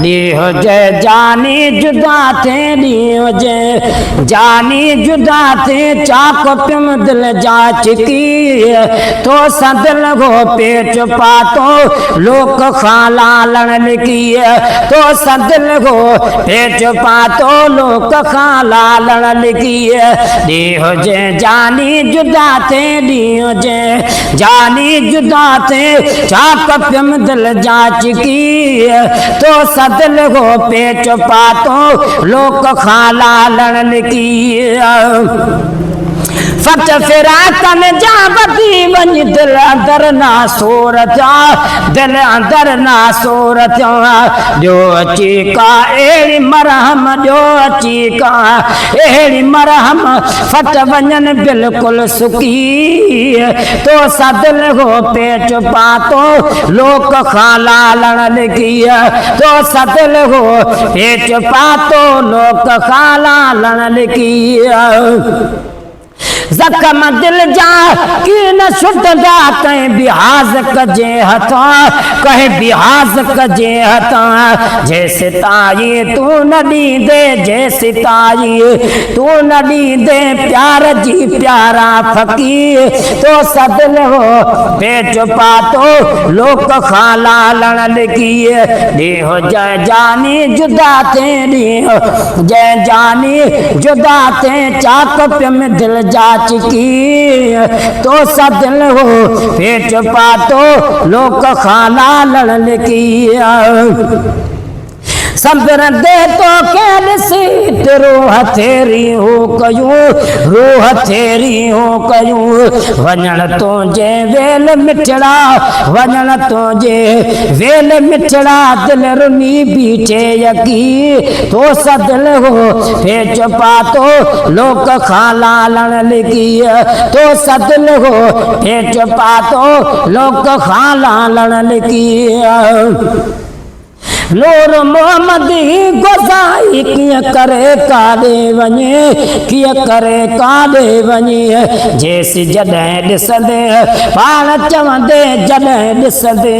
दियो जे जानी जुदा थे, दियो जे जानी जुदा थे, चाक पिम दिल जा चिकी तो सदल हो पेच पातो लोक खाला लण लिखी तो सदल हो पेच पातो लोक खाला लण लिखी दियो जे जानी जुदा थे, दियो जे जानी जुदा थे, चाक पिम दिल जा चिकी तो सदल हो पेच पातो लोक खाला लण लिखी फट फिरा तन जा बदी वञ दिल अंदर ना सोर था, दिल अंदर ना सोर था ॾियो अची का अहिड़ी मरहम, ॾियो अची का अहिड़ी मरहम फट वञनि बिल्कुलु सुकी तो सदल हो पेच पातो लोक खाला लण लिखी तो सदल हो पेच पातो लोक खाला लण लिखी जख्म दिल जा की न छुटदा कहीं बिहाज कजे हथा, कहीं बिहाज कजे हथा जैसे ताई तू न दे, जैसे ताई तू न दे प्यार जी प्यारा फकीर तो सदल हो पेच पातो लोक खाला लण लिखी ॾियो जय जानी जुदा थे, ॾियो जय जानी जुदा थे, चाक पिम दिल जा चिकी तो सदल हो पेच पातो लोक खाला लण लिखी सब्र दे तो कैल सीत रूह थेरी हो कयूं, रूह थेरी हो कयूं वञण तो जे वेल मिठड़ा, वञण तो जे वेल मिठड़ा दिल रुनी बीठे यकी तो सदल हो पेच पातो लोक खाला लण लिखी तो सदल हो पेच पातो लोक खाला लण लिखी नूर मोहम्मद गोसाई किया करे काॾे वञे, किया करे काॾे वञे जैसी जॾहिं ॾिसंदे पाण चवंदे, जॾहिं ॾिसंदे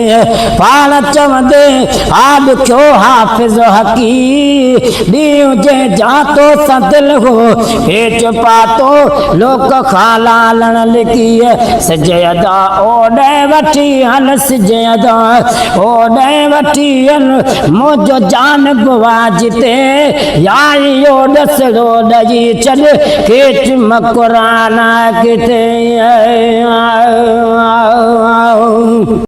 पाण चवंदे आॾ थियो हाफ़िज़ हकी ॾींहुं जे जातो सदल हो पेच पातो लोक खाला लण लिखी सिज अदा ओॾे वठी हल, सिज अदा ओॾे वठी हल मुझ जान बुवाजते याई यो दसड़ो दजी चल केच मकुराना किते